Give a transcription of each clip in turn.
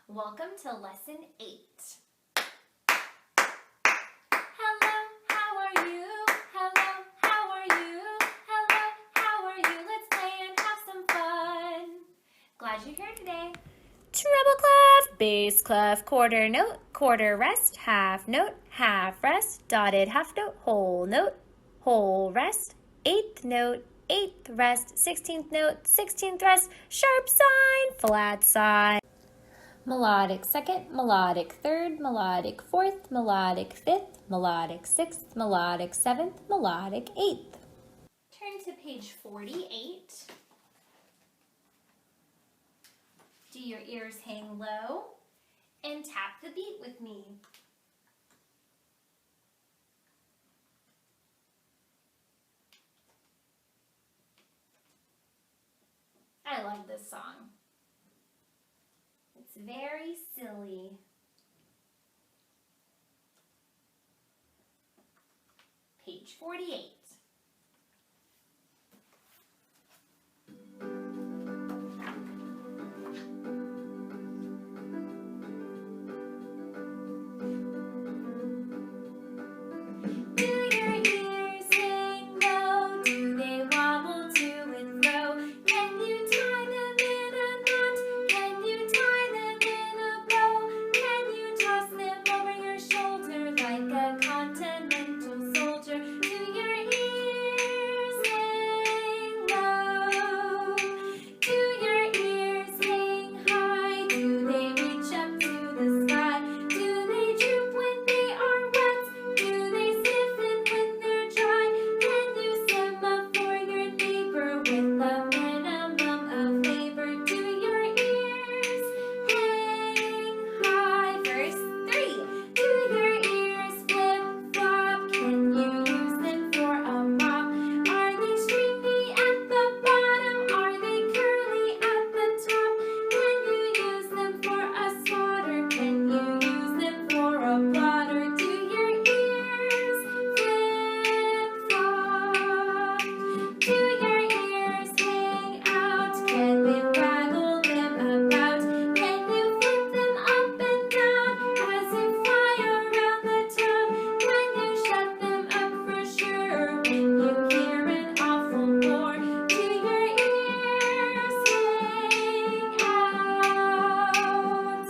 Welcome to Lesson 8. Hello, how are you? Hello, how are you? Hello, how are you? Let's play and have some fun. Glad you're here today. Treble clef, bass clef, quarter note, quarter rest, half note, half rest, dotted half note, whole rest, eighth note, eighth rest, 16th note, 16th rest, sharp sign, flat sign. Melodic second, melodic third, melodic fourth, melodic fifth, melodic sixth, melodic seventh, melodic eighth. Turn to page 48. Do your ears hang low and tap the beat with me. I love this song. It's very silly. Page 48. Do your ears hang low? Do they wobble to and fro? Can you tie them in a knot? Can you tie them in a bow? Can you toss them over your shoulder like a continental soldier? Do your ears hang low? Do your ears hang high? Do they reach up to the sky? Do they droop when they are wet? Do they stiffen when they're dry? Can you semaphore your neighbor with a minimum of labor? Do your ears hang high? Verse 3. Do your ears flip-flop? Can you use them for a mop? Are they stringy at the bottom? Are they curly at the top? Can you use them for a spotter? Can you use them for a blotter? Do your ears flip-flop? Do your ears hang out? Can you waggle them about? Can you flip them up and down as you fly around the town? Can you shut them up for sure when you hear an awful roar? Do your ears hang out?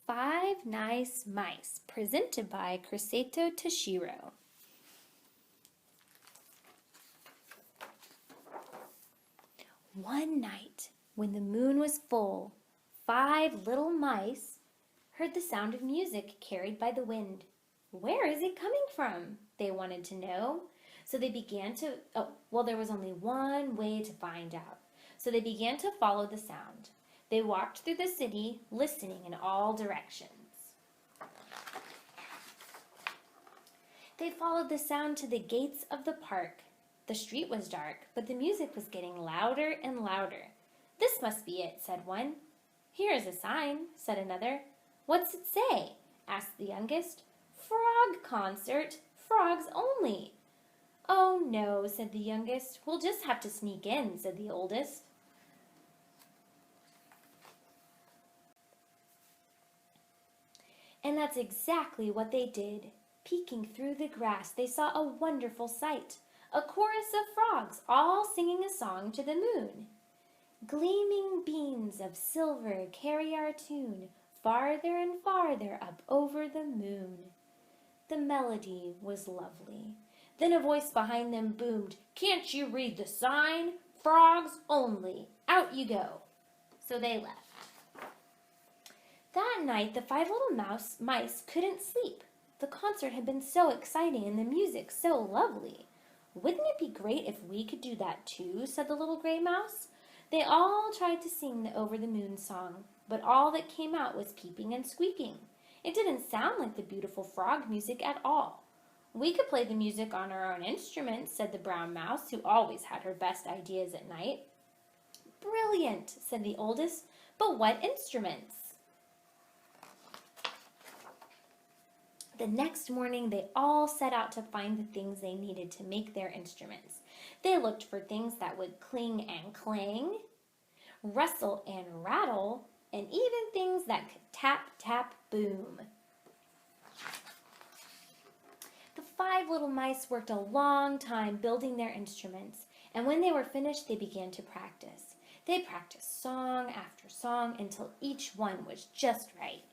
5 Nice Mice, presented by Crisato Toshiro. One night, when the moon was full, 5 little mice heard the sound of music carried by the wind. Where is it coming from? They wanted to know. So they began to, there was only one way to find out. So they began to follow the sound. They walked through the city, listening in all directions. They followed the sound to the gates of the park. The street was dark, but the music was getting louder and louder. This must be it, said one. Here is a sign, said another. What's it say? Asked the youngest. Frog concert, frogs only. Oh no, said the youngest. We'll just have to sneak in, said the oldest. And that's exactly what they did. Peeking through the grass, they saw a wonderful sight. A chorus of frogs, all singing a song to the moon. Gleaming beams of silver carry our tune farther and farther up over the moon. The melody was lovely. Then a voice behind them boomed, Can't you read the sign? Frogs only. Out you go. So they left. That night, the 5 little mice couldn't sleep. The concert had been so exciting and the music so lovely. Wouldn't it be great if we could do that too, said the little gray mouse. They all tried to sing the Over the Moon song, but all that came out was peeping and squeaking. It didn't sound like the beautiful frog music at all. We could play the music on our own instruments, said the brown mouse, who always had her best ideas at night. Brilliant, said the oldest, but what instruments? The next morning, they all set out to find the things they needed to make their instruments. They looked for things that would cling and clang, rustle and rattle, and even things that could tap, tap, boom. The 5 little mice worked a long time building their instruments, and when they were finished, they began to practice. They practiced song after song until each one was just right.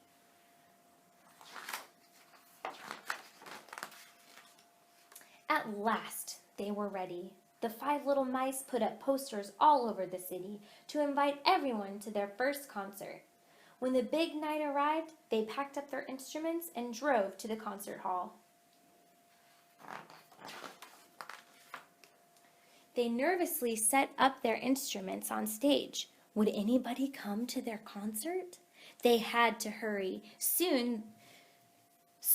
At last, they were ready. The 5 little mice put up posters all over the city to invite everyone to their first concert. When the big night arrived, they packed up their instruments and drove to the concert hall. They nervously set up their instruments on stage. Would anybody come to their concert? They had to hurry. Soon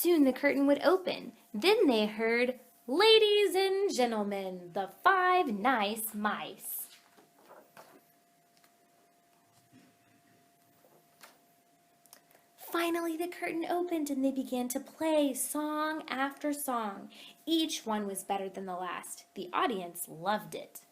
the curtain would open. Then they heard, "Ladies and gentlemen, the 5 nice mice." Finally, the curtain opened and they began to play song after song. Each one was better than the last. The audience loved it.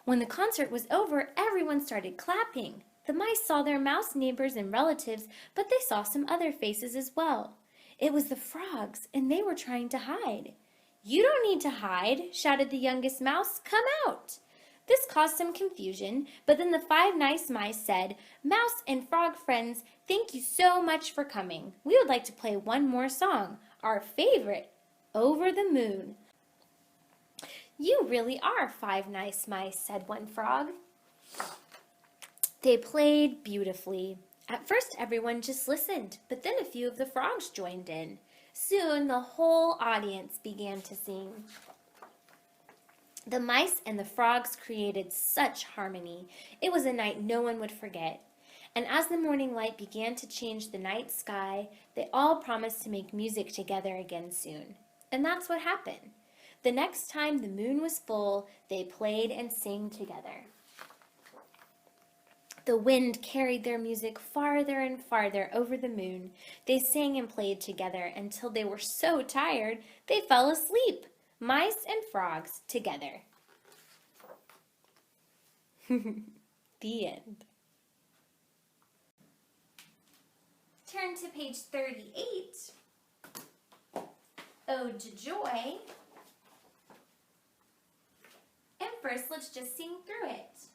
When the concert was over, everyone started clapping. The mice saw their mouse neighbors and relatives, but they saw some other faces as well. It was the frogs, and they were trying to hide. "You don't need to hide," shouted the youngest mouse. "Come out." This caused some confusion, but then the 5 nice mice said, "Mouse and frog friends, thank you so much for coming. We would like to play one more song, our favorite, Over the Moon." "You really are 5 nice mice," said one frog. They played beautifully. At first, everyone just listened, but then a few of the frogs joined in. Soon, the whole audience began to sing. The mice and the frogs created such harmony. It was a night no one would forget. And as the morning light began to change the night sky, they all promised to make music together again soon. And that's what happened. The next time the moon was full, they played and sang together. The wind carried their music farther and farther over the moon. They sang and played together until they were so tired they fell asleep. Mice and frogs together. The end. Turn to page 38. Ode to Joy. And first, let's just sing through it.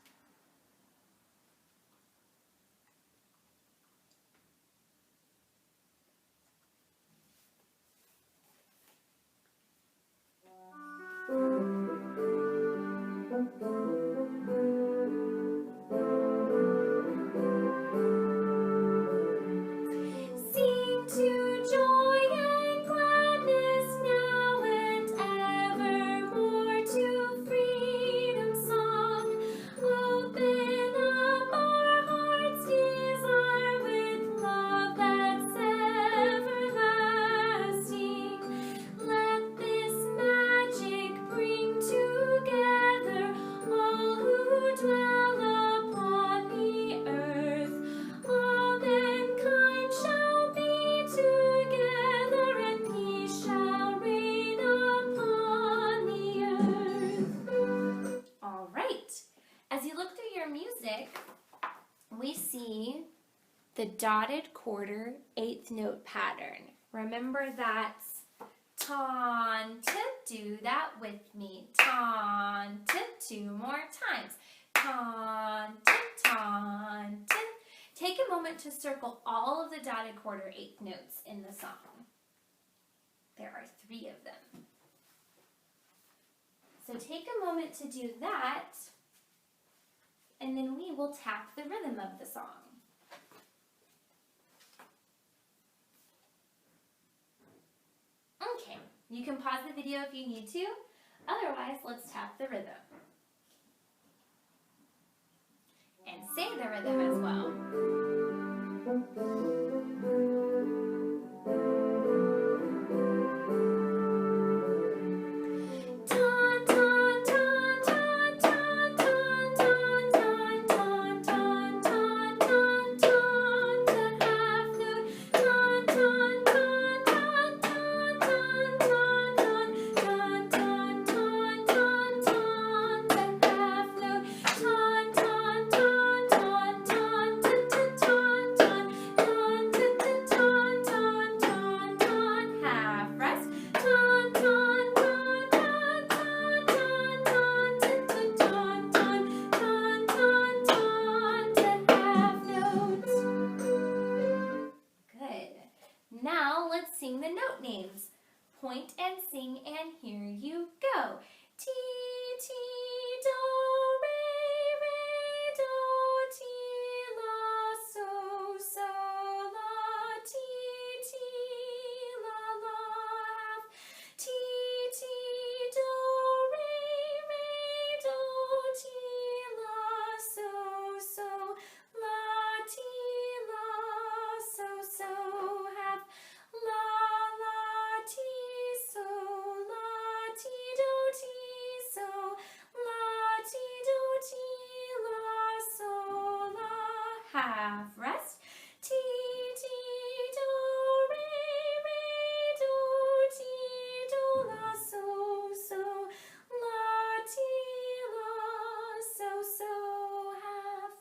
We see the dotted quarter 8th note pattern. Remember that's taunt. Do that with me. Taunt. 2 more times. Taunt. Taunt. Take a moment to circle all of the dotted quarter 8th notes in the song. There are 3 of them. So take a moment to do that, and then we will tap the rhythm of the song. Okay, you can pause the video if you need to. Otherwise, let's tap the rhythm. And say the rhythm as well. half rest. Ti, ti, do, re, re, do, ti, do, la, so, so, la, ti, la, so, so, half.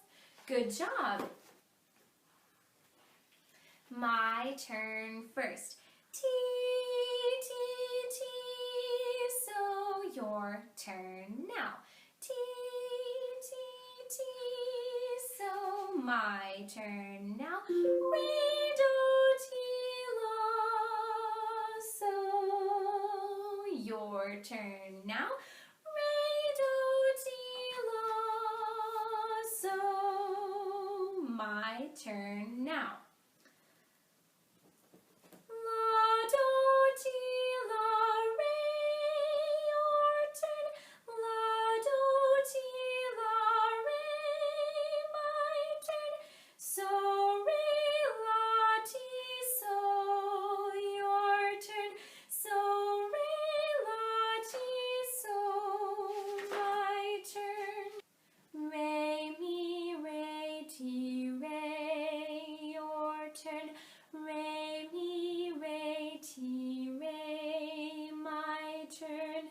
Good job. My turn first. Ti, ti, ti, so your turn now. Ti, ti, ti, so my turn now. Re, do, ti, la, so your turn now. Re, do, ti, la, so my turn now. La, do, ti, la, re, your turn. La, do, ti, la, re, my turn. So, re, la, ti, so your turn. So, re, la, ti, so my turn. Re, mi, re, ti, re, your turn. Re, mi, re, ti, re, my turn.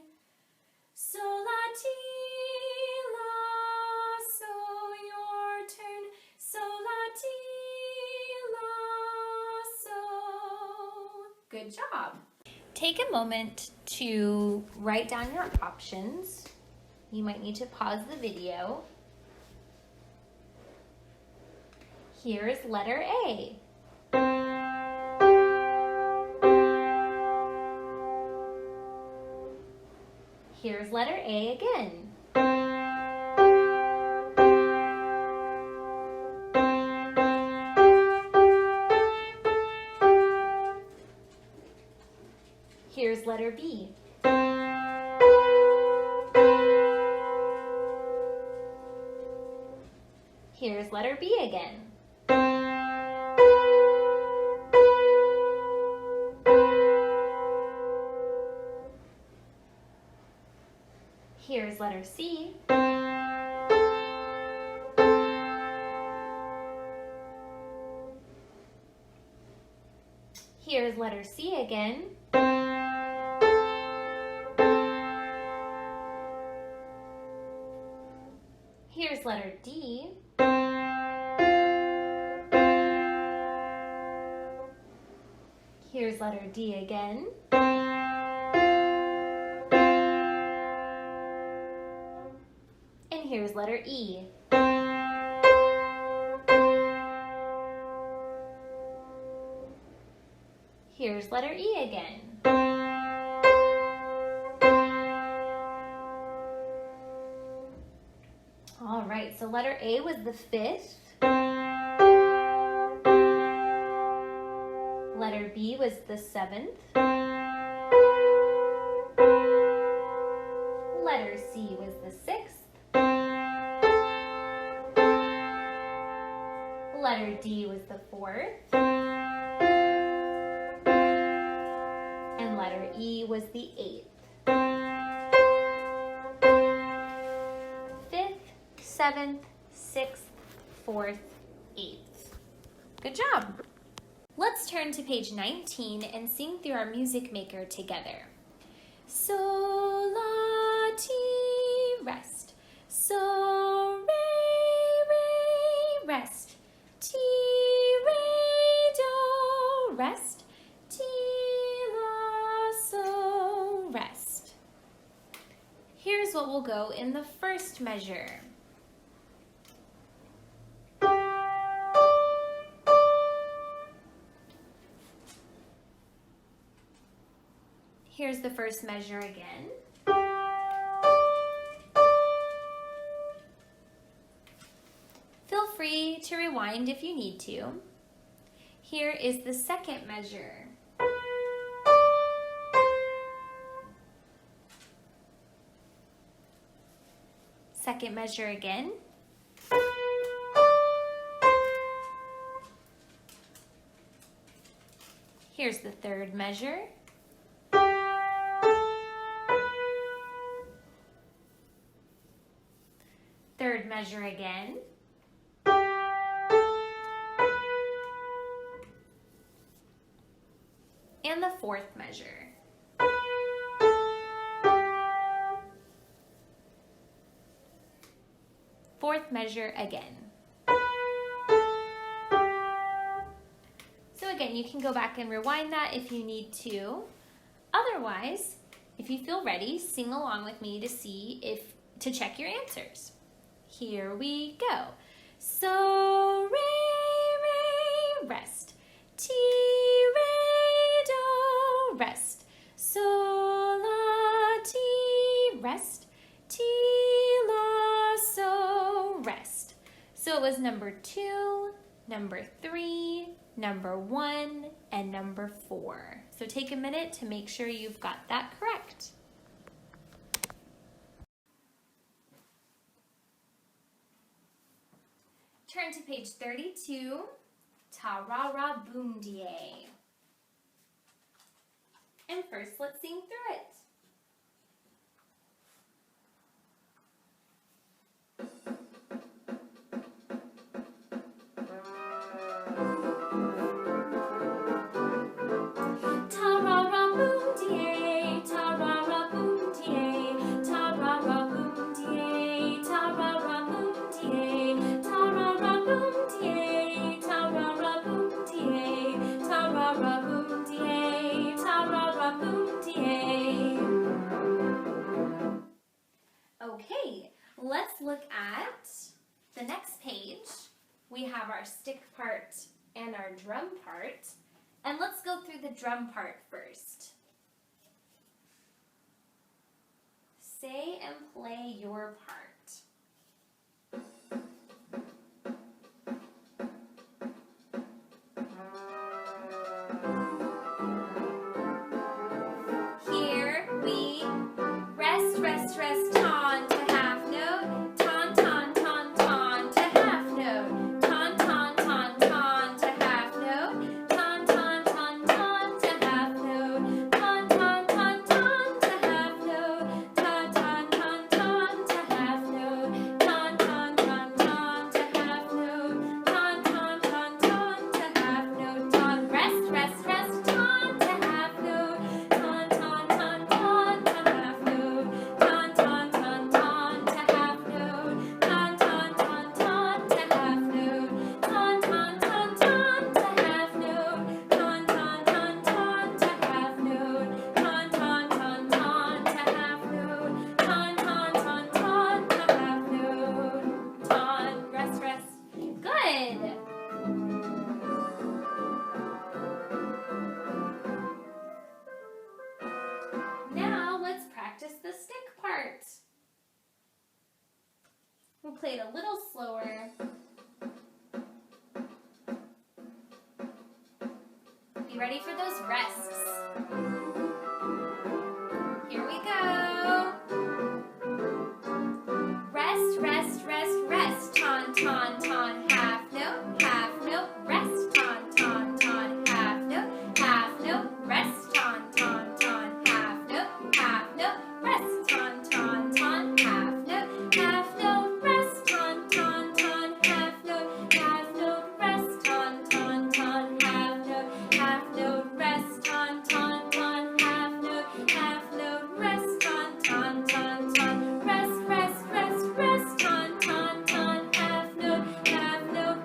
So, la, ti, la, so your turn. So, la, ti, la, so. Good job. Take a moment to write down your options. You might need to pause the video. Here's letter A. Here's letter A again. Here's letter B. Here's letter B again. Here's letter C. Here's letter C again. Here's letter D. Here's letter D again. And here's letter E. Here's letter E again. All right, so letter A was the fifth. Letter B was the seventh. Letter C was the sixth. Letter D was the fourth. And letter E was the eighth. Fifth, seventh, sixth, fourth, eighth. Good job. Let's turn to page 19 and sing through our music maker together. So, la, ti, rest. So, re, re, rest. Ti, re, do, rest. Ti, la, so, rest. Here's what will go in the first measure. Here's the first measure again. Feel free to rewind if you need to. Here is the second measure. Second measure again. Here's the third measure. Third measure again. fourth measure. Fourth measure again. So again, you can go back and rewind that if you need to. Otherwise, if you feel ready, sing along with me to check your answers. Here we go. So, re, re, rest. Ti, re, do, rest. Sol, la, ti, rest. Ti, la, so, rest. So it was number 2, number 3, number 1, and number 4. So take a minute to make sure you've got that correct. Turn to page 32, Ta-ra-ra boom die. And first, let's sing through it. Okay, let's look at the next page. We have our stick part and our drum part. And let's go through the drum part first. Say and play your part. Here we rest, rest, rest, ton to half note, ton, ton, ton, ton to half note, ton, ton, ton, ton to half note, ton, ton, ton, ton to half note, ton, ton, ton, ton to half note, ton, ton, ton, ton to half note, ton, ton, ton, ton to half note, ton, ton, ton, ton to half note, ton, rest, rest, rest, ton to half note, ton, ton, ton, ton to half note, ton, ton, ton, ton to half note, ton, ton, ton, ton to half note, ton, ton, ton, ton to half note, ton, ton, ton, ton to half note, ton, ton, ton, ton to half note, ton, ton, ton, ton to half note, ton, rest, rest. Good. Now let's practice the stick part. We'll play it a little slower. Be ready for those rests. Here we go. Rest, rest, rest, rest. Ton, ton, ton, half note, rest. Ton, ton, ton, half note, rest. Ton, ton, ton, half note, rest. Ton, ton, ton, half note, rest. Ton, ton, ton, half note, rest. Ton, ton, ton, half note, rest. Ton, ton, ton, half note, rest. Ton, ton, ton, ton, rest, rest, rest, rest. Ton, ton, ton, half note,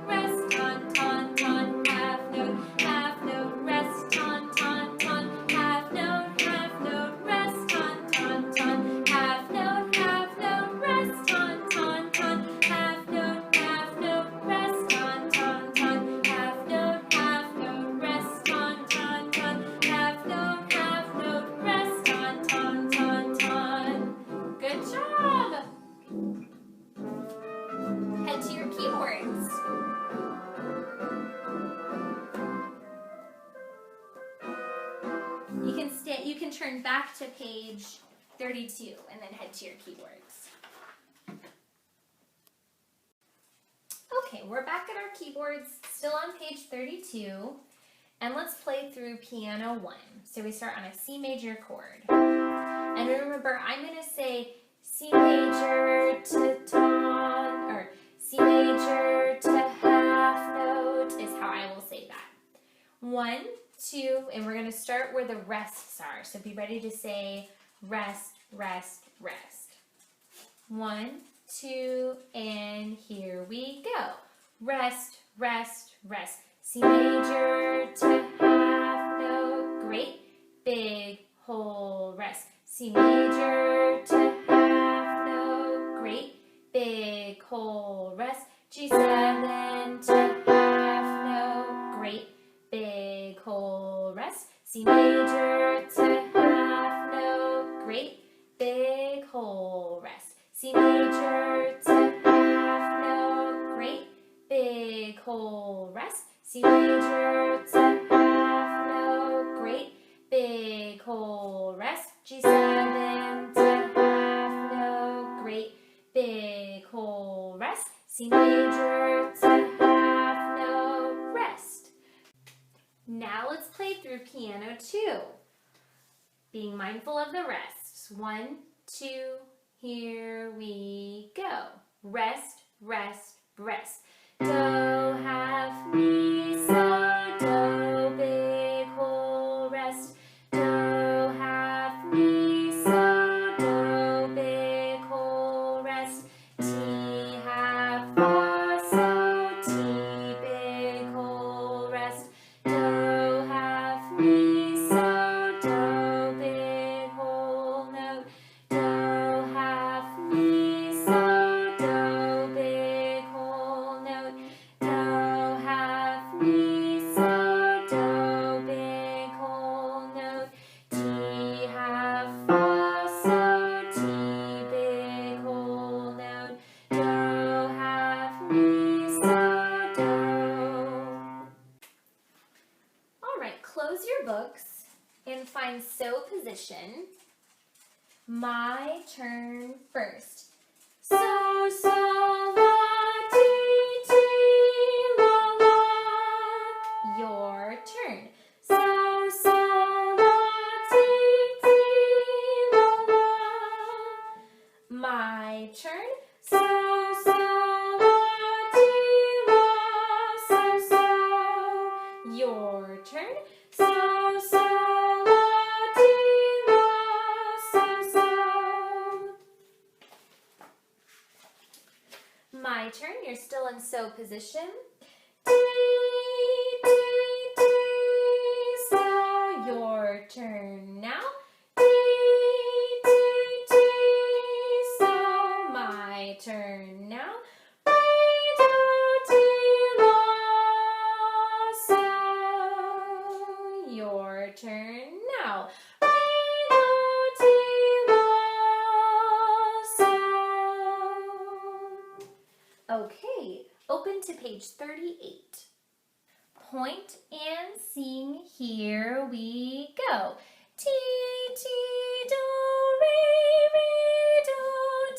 rest. Ton, ton, ton, half note, rest. Ton, ton, ton, half note, rest. Ton, ton, ton, half note, rest. Ton, ton, ton, half note, rest. Ton, ton, ton, half note, rest. Ton, ton, ton, half note, rest. Ton, ton, ton, ton. Good job. Head to your keyboards. You can turn back to page 32 and then head to your keyboards. Okay, we're back at our keyboards, still on page 32, and let's play through piano 1. So we start on a C major chord. And remember, I'm going to say C major to ton, or C major to half note is how I will say that. 1, 2, and we're going to start where the rests are. So be ready to say rest, rest, rest. 1, 2, and here we go. Rest, rest, rest. C major to half note, great big whole rest. C major to half note, great big whole rest. G7 to half note, great big whole rest. C major to half note, great big whole rest. C major to half note, great big whole rest. C major to half note, great big whole rest. G7 to half note, great big whole rest. C major to half note, rest. Now let's play through piano 2. Being mindful of the rests. 1, 2, here we go. Rest, rest, rest. Do, half, mi, so, do, big whole rest. Do, half, mi, so, do, big whole rest. T, half, fa, so, T, big whole rest. Do, half, mi, so, do, big whole note. Do, half, mi, so, do, big whole note. Do, half, mi, so, do, big whole note. T, half, fa, so, T, big whole note. Do, half, mi, so, do. All right, close your books and find so position. My turn first. So, so, la, ti, ti, la, la. Your turn. So, so, la, ti, ti, la, la. My turn. So, so, la, ti, la, so, so. Your turn. So, so, la, ti, la, so, so. My turn. You're still in so position. Ti, ti, ti, so. Your turn now. Ti, ti, ti, so. My turn now. Re, do, ti, la, so. Your turn now. Re, do, ti, la, so. Okay, open to page 38. Point and sing, here we go. Ti, ti, do, re, do,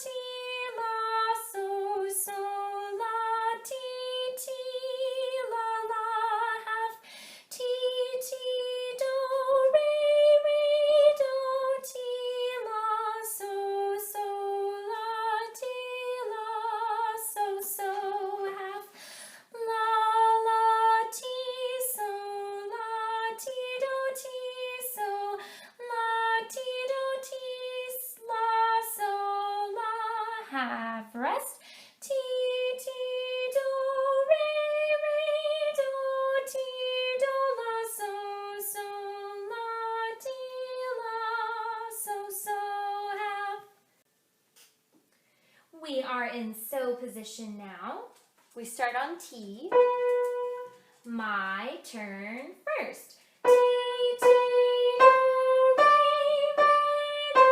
ti, la, so, so, la, ti, ti, la, la, half. Ti, ti, do, re, do, ti, la, so, so, la, ti, la, so, so, half. La, la, ti, so, la, ti, do, ti, so, la, ti, do, ti, la, so, la, half. Rest. Ti, ti, do, re, do, ti, do, la, so, so, la, ti, la, so, so, half. We are in so position now. We start on T. My turn first. Ti, ti, do, re, do,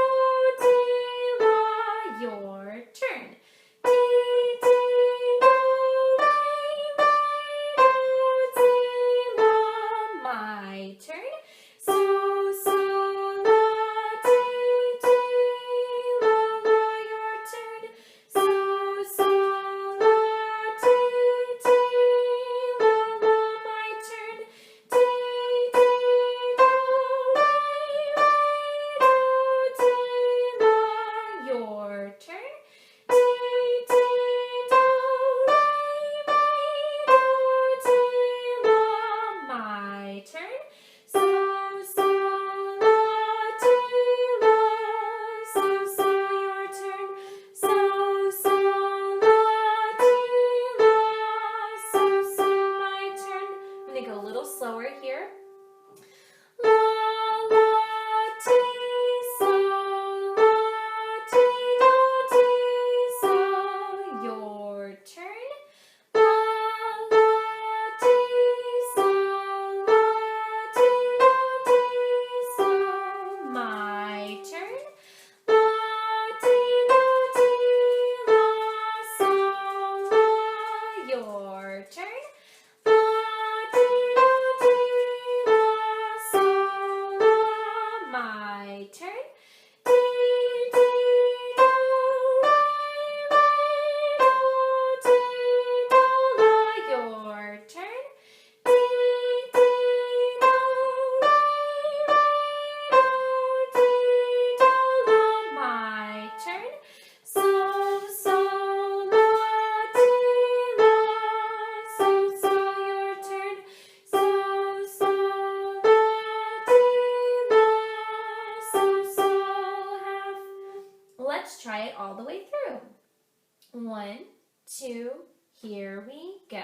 ti, la. Your turn. Ti, ti, do, re, do, ti, la. My turn. So, so, la, ti, ti, la, la. Your turn. So, so, la, ti, ti, la, la. My turn. Ti, ti, do, re, do, ti, la. Your turn. Ti, ti, 1, 2, here we go.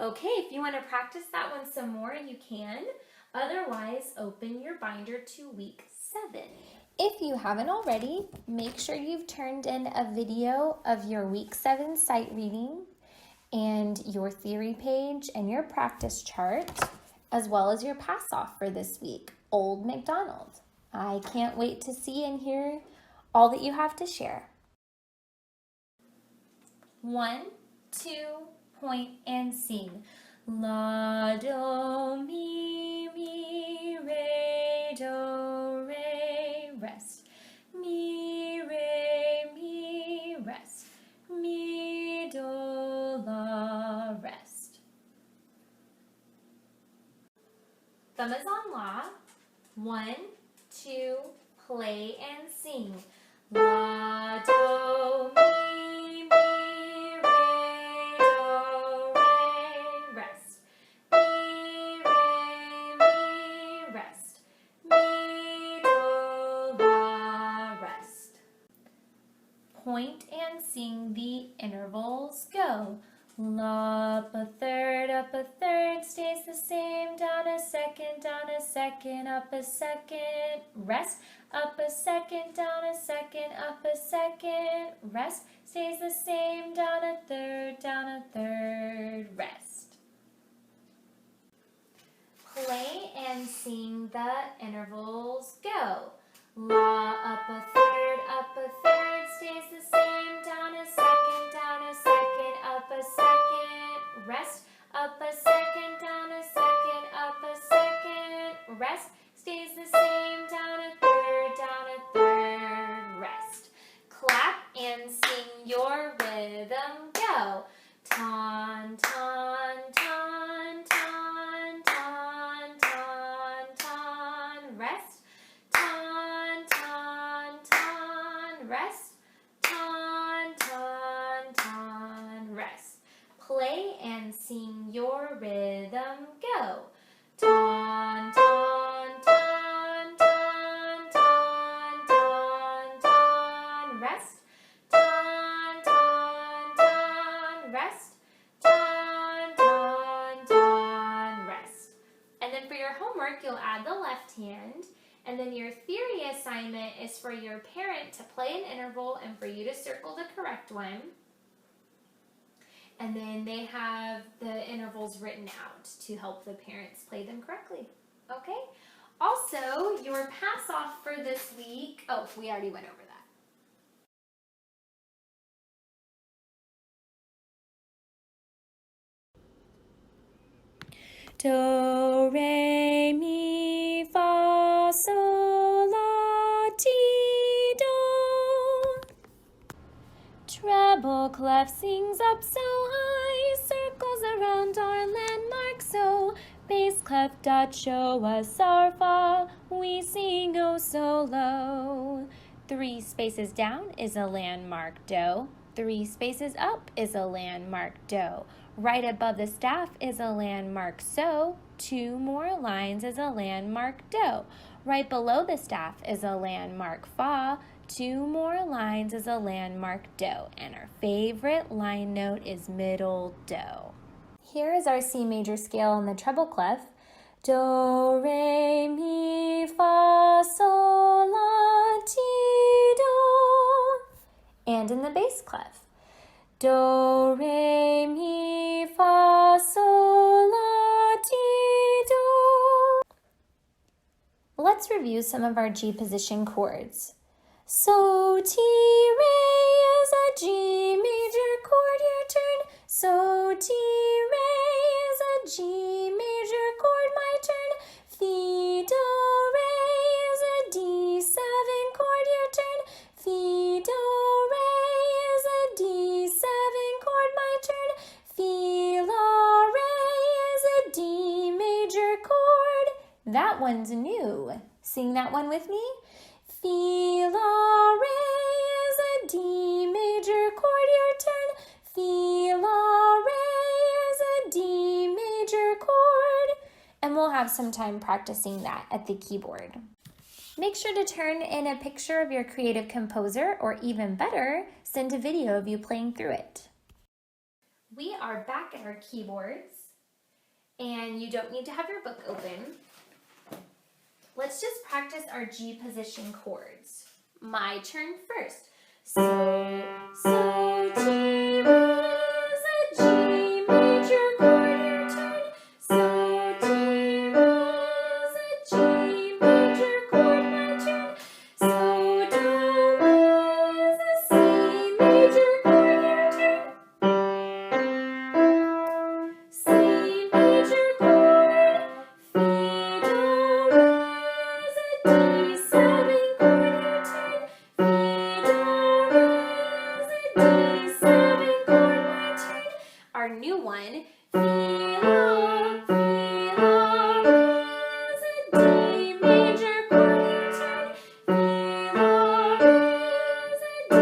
Okay, if you want to practice that one some more, you can. Otherwise, open your binder to week 7. If you haven't already, make sure you've turned in a video of your week 7 sight reading and your theory page and your practice chart, as well as your pass-off for this week, Old MacDonald. I can't wait to see and hear all that you have to share. 1, 2, point and sing. La, do, mi, re, do, re, rest. Mi, rest. Mi, do, la, rest. Thumb is on la. 1, 2, play and sing. La, do, mi, re, do, re, rest. Mi, rest. Mi, do, la, rest. Point and sing the intervals. Go. La, up a third, stays the same, down a second, up a second, rest, up a second, down a second, up a second, rest, stays the same, down a third, rest. Play and sing the intervals. Go. La, up a third, stays the same, down a second, up a second, rest, up a second, down a second, up a second, rest, stays the same, down a third, rest. Clap and sing your rhythm. Go. Ton, ton, ton, ton, ton, ton, ton, rest. Ton, ton, ton, rest. Ton, ton, ton, rest. Play and sing your rhythm. Go. Ton, ton, ton, ton, ton, ton, ton, rest. Ton, ton, ton, rest. Ton, ton, ton, rest. And then for your homework, you'll add the left hand. And then your theory assignment is for your parent to play an interval and for you to circle the correct one. And then they have the intervals written out to help the parents play them correctly. Okay? Also, your pass-off for this week, oh, we already went over that. Do, re, mi, fa, sol, la, ti, do. Treble clef sings up so high, circles around our landmark so. Bass clef dot show us our fa, we sing oh so low. 3 spaces down is a landmark do. 3 spaces up is a landmark do. Right above the staff is a landmark so. 2 more lines is a landmark do. Right below the staff is a landmark fa. 2 more lines is a landmark do. And our favorite line note is middle do. Here is our C major scale in the treble clef. Do, re, mi, fa, sol, la, ti, do. And in the bass clef. Do, re, mi, fa, sol, la, ti, do. Let's review some of our G position chords. So, ti, re is a G major chord, your turn. So, ti, re is a G major chord, my turn. Fi, do, re is a D7 chord, your turn. Fi, do, re is a D7 chord, my turn. Fi, la, re is a D major chord. That one's new. Sing that one with me. Fi, la, re is a D major chord, your turn. Fi, la, re is a D major chord. And we'll have some time practicing that at the keyboard. Make sure to turn in a picture of your creative composer, or even better, send a video of you playing through it. We are back at our keyboards, and you don't need to have your book open. Let's just practice our G position chords. My turn first. So, G is a G major chord, your turn. So, G is a G major chord, my turn. So, do is a C major chord, your turn. C major chord. Fi, do, re is a D7 chord, your turn. Fi, do, re is a D7 chord, my turn. Our new one. Fi, la, re is a D major chord, your turn. Fi, la, re is a D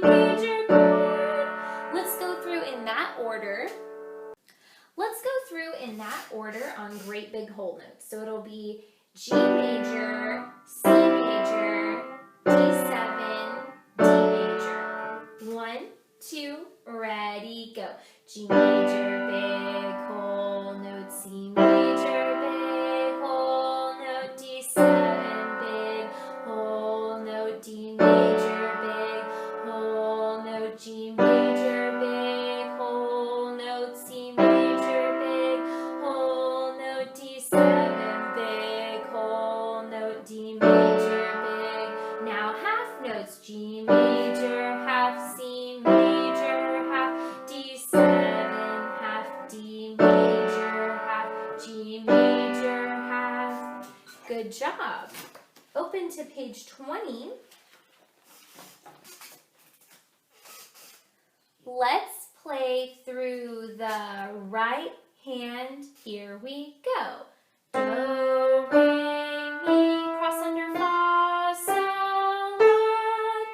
major chord. Let's go through in that order. Let's go through in that order on great big whole notes. So it'll be G major, C major, D7, D major. 1, 2, ready, go. G major, big whole note, C major, big whole note, D7, big whole note, D major, big whole note, G major, big whole note, C major, big whole note, D7, big whole note, D major, big. Now half notes, G major, half, C major, half, D7, half, D major, half, G major, half. Good job. Open to page 20. Let's play through the right hand. Here we go. Do, re, mi, cross under fa, sol, la,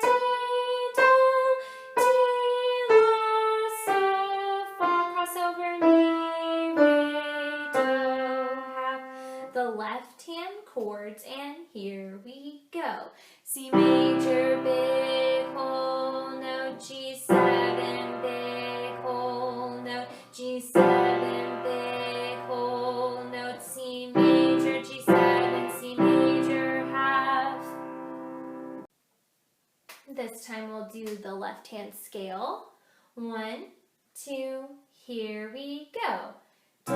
ti, do, la, so, fa, cross over mi, re, do, have the left hand chords, and here we go. C major, big whole note, G7, big whole note, G7, big whole note, C major, G7, C major, half. This time we'll do the left hand scale. 1, 2, here we go. Do,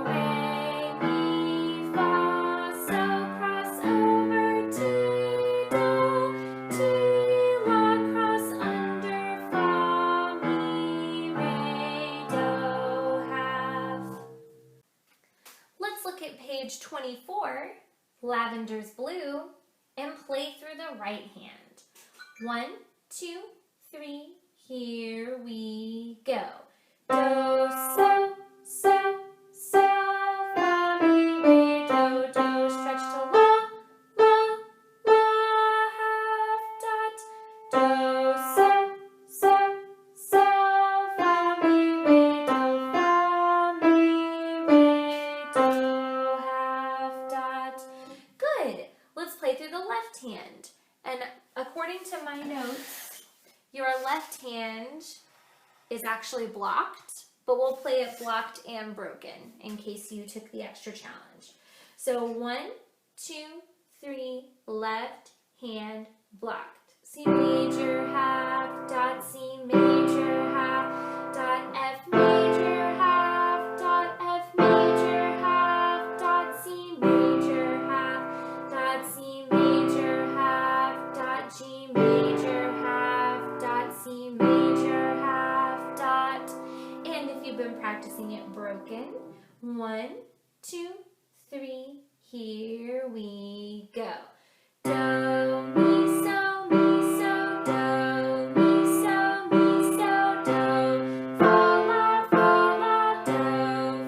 re, mi, fa, so, cross over, ti, do, la, cross under, fa, mi, re, do, half. Let's look at page 24, Lavender's Blue, and play through the right hand. 1, 2, 3, here we go. Do, so, fa, mi, re, do, stretch to la, half dot. Do, so, fa, mi, re, do, half dot. Good. Let's play through the left hand. And according to my notes, your left hand is actually blocked, but we'll play it blocked and broken in case you took the extra challenge. So 1, 2, 3, left hand blocked. C major half, dot, C major half. practicing it broken. 1, 2, 3, here we go. Do, mi, so, do, mi, so, do. Fa, la, do,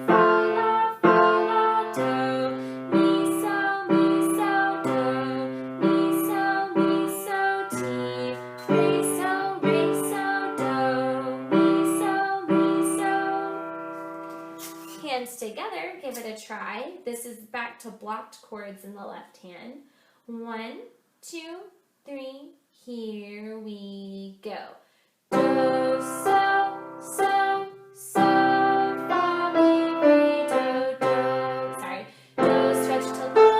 fa, la, do. Mi, so, do, mi, so, ti. Re, so, do, mi, so. Hands together, give it a try. This is back to blocked chords in the left hand. 1, 2, 3, here we go. Do, so, fa, mi, re, do. Sorry. Do, stretch to la,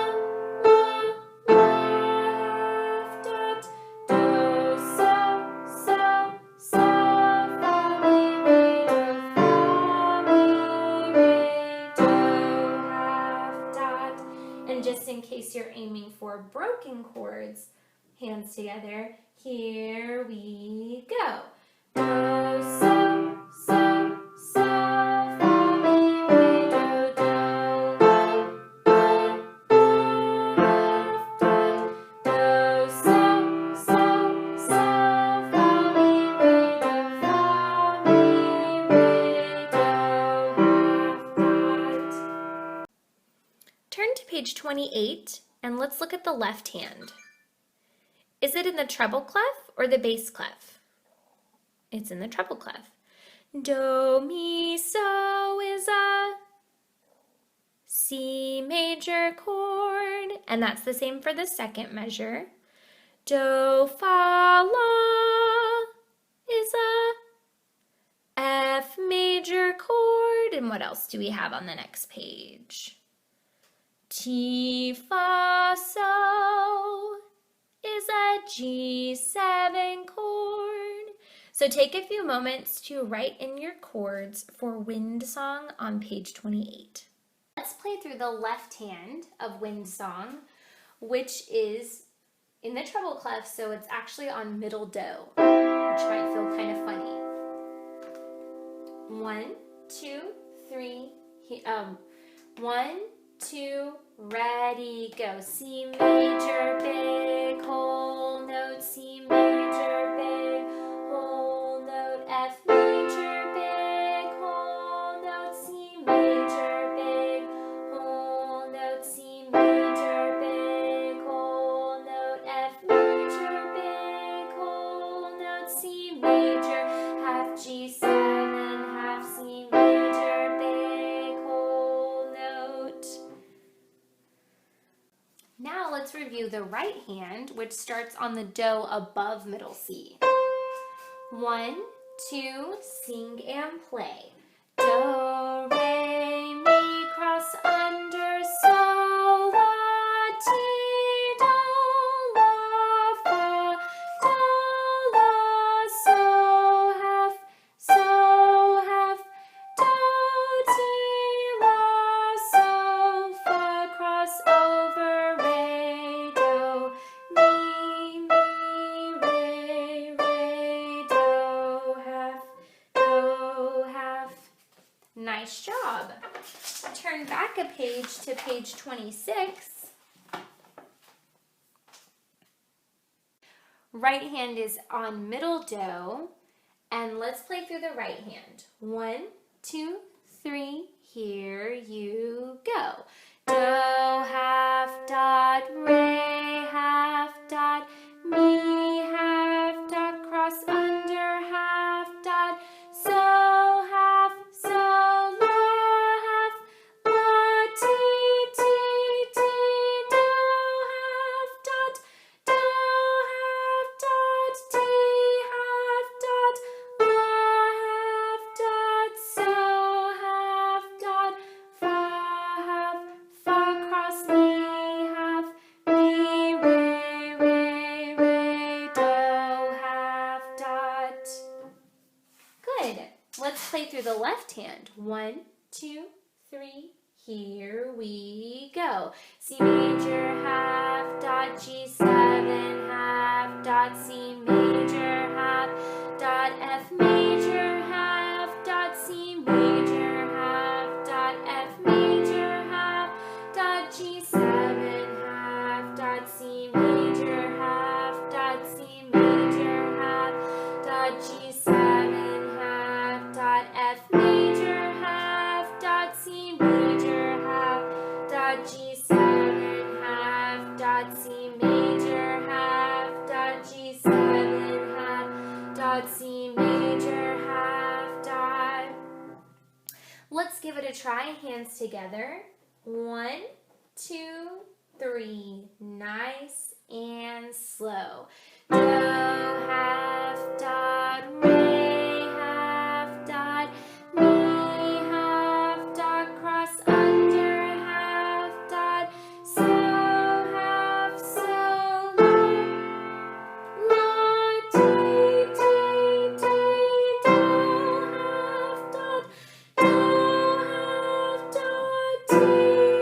left, dot. Do, so, fa, mi, re, do. Fa, mi, re, do, half, dot. And just in case you're aiming for broken chords, hands together, here we go. Do, so, fa, mi, re, do, left, dot. Do, so, fa, mi, re, do, fa, mi, re, do, half, dot. Turn to page 28 and let's look at the left hand. Is it in the treble clef or the bass clef? It's in the treble clef. Do, mi, so is a C major chord, and that's the same for the second measure. Do, fa, la is a F major chord, and what else do we have on the next page? Ti, fa, so is a G7 chord. So take a few moments to write in your chords for Wind Song on page 28. Let's play through the left hand of Wind Song, which is in the treble clef, so it's actually on middle do, which might feel kind of funny. 1, 2, 3, 1, 2, ready, go. C major, big whole note, C major, big whole note, F major, big whole note, C major, big whole note, C major, big whole note, F major, big whole note, C major, half G7, half C major, big whole note. Now let's review the right hand, which starts on the do above middle C. 1, 2, sing and play. Do, re, mi, cross under, sol, la, ti, do, la, fa, do, la, so, half, do, ti, la, so, fa, cross over, re, do, mi, re, do, half. Nice job. Turn back a page to page 26. Right hand is on middle do, and let's play through the right hand. 1, 2, 3, here you go. Do, half, dot, re, half, dot, mi, half, dot, cross under, half, dot, so, half, la, half, la, ti, ti, ti, do, half, dot, ti, half, dot, la, half, dot, so, half, dot, fa, cross mi, half, mi, re, do, half, dot. Good. Let's play through the left hand. 1, 2, 3, here we go. C major, half, dot, G7, half, dot, C major, half, dot, F major, half, dot, C major, major half dot. Let's give it a try. Hands together. 1, 2, 3. Nice and slow. Do half dot, re half dot, mi half dot, cross under half dot, so half, so la, ti, ti, ti, do half dot, ti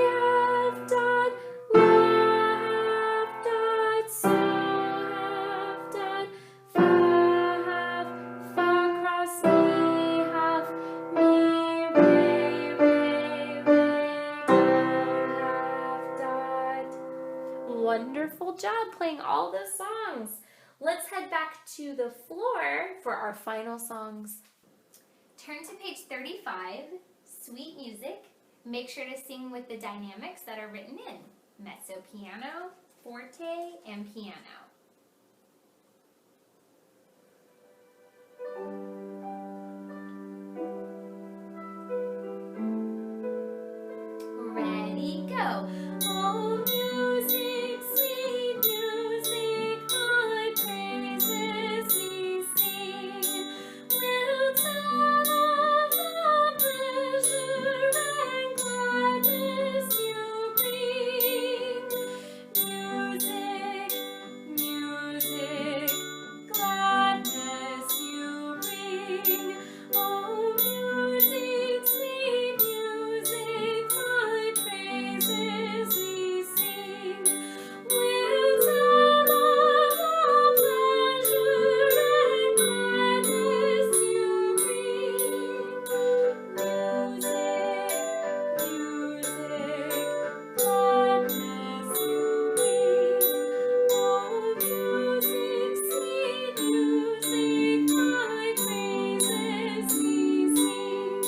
half dot, la half dot, so half dot, fa cross mi half, mi re do half dot. Wonderful job playing all those songs. Let's head back to the floor for our final songs. Turn to page 35, Sweet Music. Make sure to sing with the dynamics that are written in. Mezzo piano, forte, and piano. Ready, go. Oh, music, sweet music, my praises we sing. We'll tell of the pleasure and gladness you bring. Music, music, gladness you bring. Oh, music, sweet music, my praises we sing. We'll tell of the pleasure and gladness you bring. Music, music, gladness you bring. Oh, music, sweet music, my praises we sing.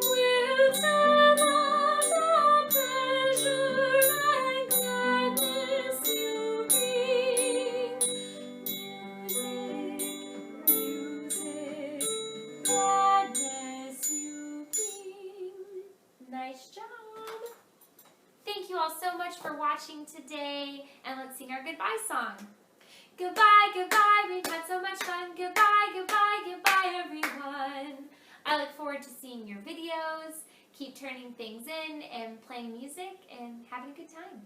We'll tell of the pleasure and gladness you bring. Music, music, gladness you bring. Nice job. Thank you all so much for watching today, and let's sing our goodbye song. Goodbye, goodbye, we've had so much fun. Goodbye, goodbye, goodbye, everyone. I look forward to seeing your videos. Keep turning things in and playing music and having a good time.